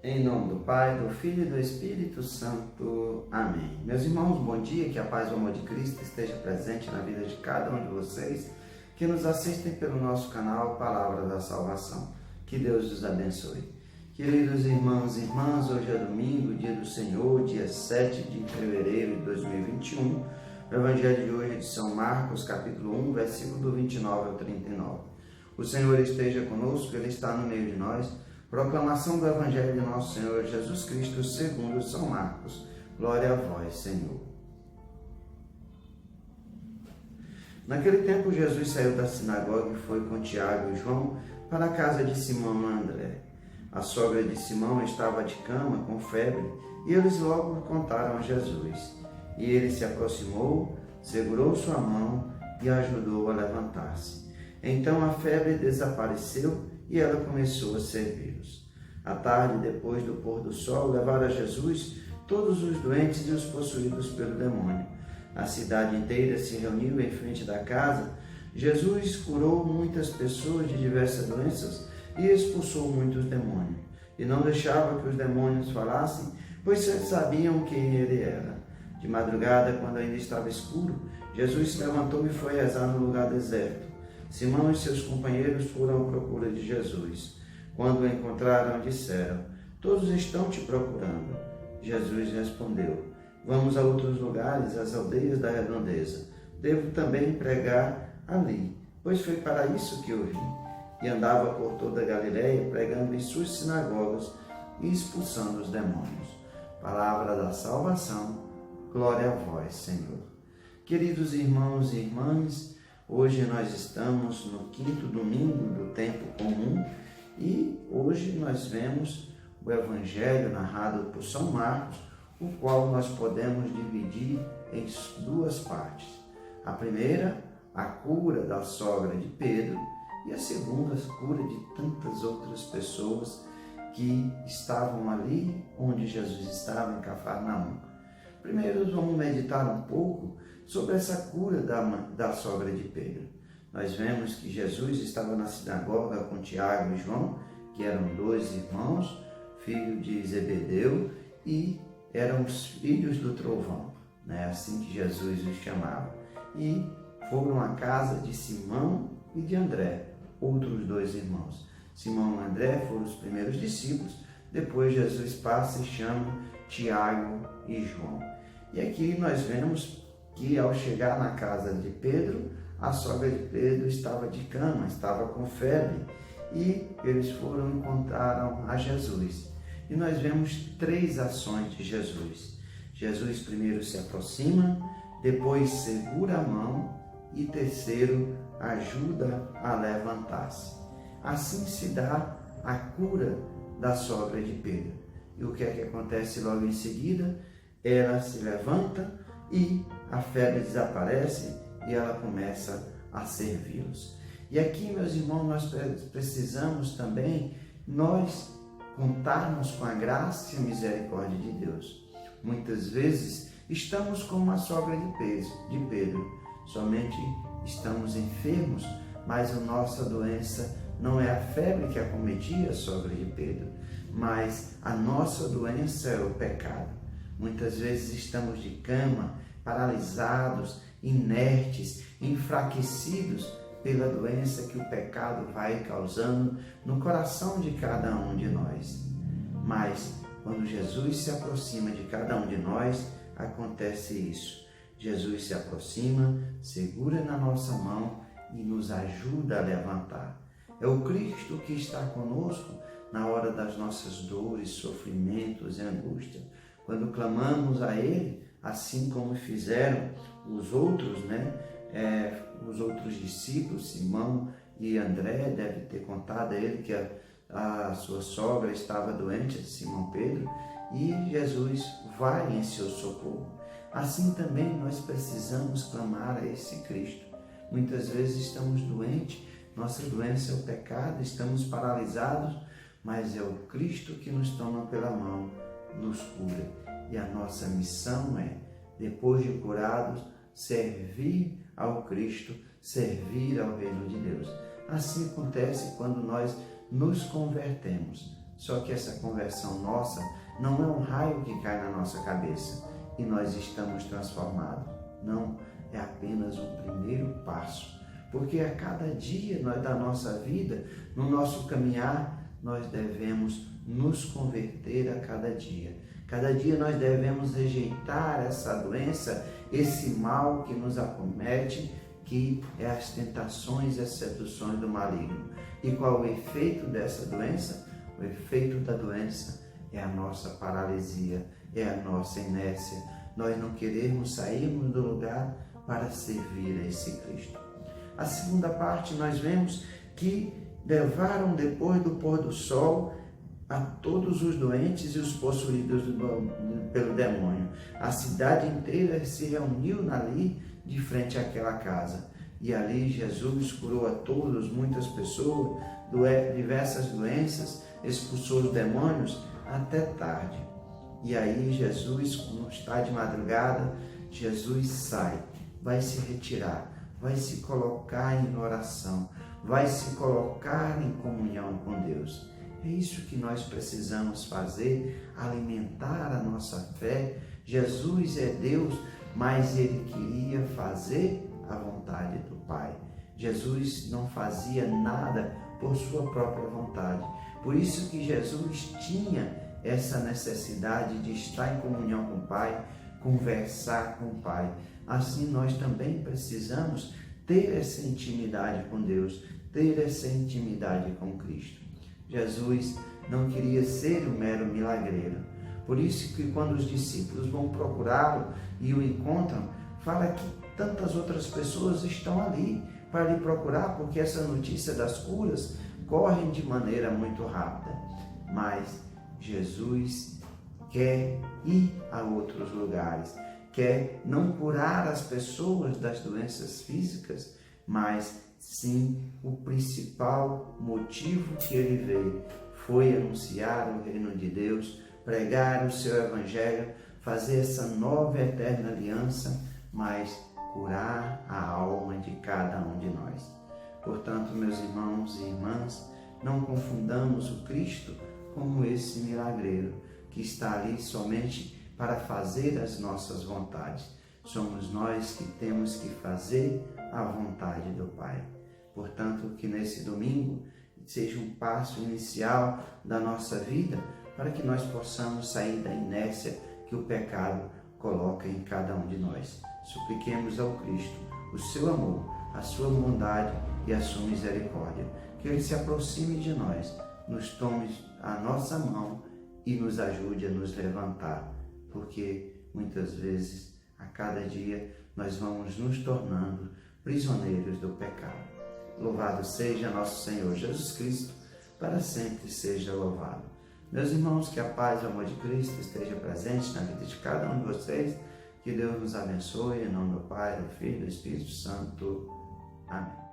Em nome do Pai, do Filho e do Espírito Santo. Amém. Meus irmãos, bom dia, que a paz e o amor de Cristo esteja presente na vida de cada um de vocês que nos assistem pelo nosso canal Palavra da Salvação. Que Deus os abençoe. Queridos irmãos e irmãs, hoje é domingo, dia do Senhor, dia 7 de fevereiro de 2021. O Evangelho de hoje é de São Marcos, capítulo 1, versículo do 29 ao 39. O Senhor esteja conosco, Ele está no meio de nós. Proclamação do Evangelho de nosso Senhor Jesus Cristo segundo São Marcos. Glória a vós, Senhor. Naquele tempo, Jesus saiu da sinagoga e foi com Tiago e João para a casa de Simão e André. A sogra de Simão estava de cama, com febre, e eles logo contaram a Jesus. E ele se aproximou, segurou sua mão e a ajudou a levantar-se. Então a febre desapareceu e ela começou a servi-los. À tarde, depois do pôr do sol, levaram a Jesus todos os doentes e os possuídos pelo demônio. A cidade inteira se reuniu em frente da casa. Jesus curou muitas pessoas de diversas doenças e expulsou muitos demônios. E não deixava que os demônios falassem, pois sabiam quem ele era. De madrugada, quando ainda estava escuro, Jesus se levantou e foi rezar no lugar deserto. Simão e seus companheiros foram à procura de Jesus. Quando o encontraram, disseram: "Todos estão te procurando." Jesus respondeu: "Vamos a outros lugares, às aldeias da redondeza. Devo também pregar ali, pois foi para isso que eu vim." E andava por toda a Galiléia, pregando em suas sinagogas e expulsando os demônios. Palavra da salvação. Glória a vós, Senhor. Queridos irmãos e irmãs, hoje nós estamos no 5º domingo do tempo comum e hoje nós vemos o Evangelho narrado por São Marcos, o qual nós podemos dividir em duas partes. A primeira, a cura da sogra de Pedro, e a segunda, a cura de tantas outras pessoas que estavam ali onde Jesus estava, em Cafarnaum. Primeiro vamos meditar um pouco sobre essa cura da sogra de Pedro. Nós vemos que Jesus estava na sinagoga com Tiago e João, que eram dois irmãos, filhos de Zebedeu, e eram os filhos do trovão, assim que Jesus os chamava. E foram à casa de Simão e de André, outros dois irmãos. Simão e André foram os primeiros discípulos, depois Jesus passa e chama Tiago e João. E aqui nós vemos que ao chegar na casa de Pedro, a sogra de Pedro estava de cama, estava com febre, e eles foram e encontraram a Jesus. E nós vemos três ações de Jesus. Jesus primeiro se aproxima, depois segura a mão e terceiro ajuda a levantar-se. Assim se dá a cura da sogra de Pedro. E o que é que acontece logo em seguida? Ela se levanta e a febre desaparece e ela começa a servi-los. E aqui, meus irmãos, nós precisamos também, nós contarmos com a graça e a misericórdia de Deus. Muitas vezes estamos como a sogra de Pedro, somente estamos enfermos, mas a nossa doença não é a febre que acometia a sogra de Pedro, mas a nossa doença é o pecado. Muitas vezes estamos de cama, paralisados, inertes, enfraquecidos pela doença que o pecado vai causando no coração de cada um de nós. Mas quando Jesus se aproxima de cada um de nós, acontece isso. Jesus se aproxima, segura na nossa mão e nos ajuda a levantar. É o Cristo que está conosco na hora das nossas dores, sofrimentos e angústia. Quando clamamos a Ele, assim como fizeram os outros, os outros discípulos, Simão e André, deve ter contado a ele que a sua sogra estava doente, Simão Pedro, e Jesus vai em seu socorro. Assim também nós precisamos clamar a esse Cristo. Muitas vezes estamos doentes, nossa doença é o pecado, estamos paralisados, mas é o Cristo que nos toma pela mão, nos cura. E a nossa missão é, depois de curados, servir ao Cristo, servir ao reino de Deus. Assim acontece quando nós nos convertemos. Só que essa conversão nossa não é um raio que cai na nossa cabeça e nós estamos transformados. Não, é apenas o primeiro passo. Porque a cada dia da nossa vida, no nosso caminhar, nós devemos nos converter a cada dia. Cada dia nós devemos rejeitar essa doença, esse mal que nos acomete, que é as tentações e as seduções do maligno. E qual é o efeito dessa doença? O efeito da doença é a nossa paralisia, é a nossa inércia. Nós não queremos sairmos do lugar para servir a esse Cristo. A segunda parte nós vemos que levaram depois do pôr do sol a todos os doentes e os possuídos pelo demônio. A cidade inteira se reuniu ali de frente àquela casa. E ali Jesus curou a todos, muitas pessoas, diversas doenças, expulsou os demônios até tarde. E aí Jesus, quando está de madrugada, Jesus sai, vai se retirar, vai se colocar em oração, vai se colocar em comunhão com Deus. É isso que nós precisamos fazer, alimentar a nossa fé. Jesus é Deus, mas Ele queria fazer a vontade do Pai. Jesus não fazia nada por sua própria vontade. Por isso que Jesus tinha essa necessidade de estar em comunhão com o Pai, conversar com o Pai. Assim nós também precisamos ter essa intimidade com Deus, ter essa intimidade com Cristo. Jesus não queria ser um mero milagreiro. Por isso que quando os discípulos vão procurá-lo e o encontram, fala que tantas outras pessoas estão ali para lhe procurar, porque essa notícia das curas corre de maneira muito rápida. Mas Jesus quer ir a outros lugares, quer não curar as pessoas das doenças físicas, mas sim o principal motivo que ele veio foi anunciar o reino de Deus, pregar o seu evangelho, fazer essa nova e eterna aliança, mas curar a alma de cada um de nós. Portanto, meus irmãos e irmãs, não confundamos o Cristo como esse milagreiro que está ali somente para fazer as nossas vontades. Somos nós que temos que fazer a vontade do Pai. Portanto, que nesse domingo seja um passo inicial da nossa vida para que nós possamos sair da inércia que o pecado coloca em cada um de nós. Supliquemos ao Cristo o seu amor, a sua bondade e a sua misericórdia. Que Ele se aproxime de nós, nos tome a nossa mão e nos ajude a nos levantar, porque muitas vezes, a cada dia, nós vamos nos tornando prisioneiros do pecado. Louvado seja nosso Senhor Jesus Cristo, para sempre seja louvado. Meus irmãos, que a paz e o amor de Cristo esteja presente na vida de cada um de vocês. Que Deus nos abençoe, em nome do Pai, do Filho e do Espírito Santo. Amém.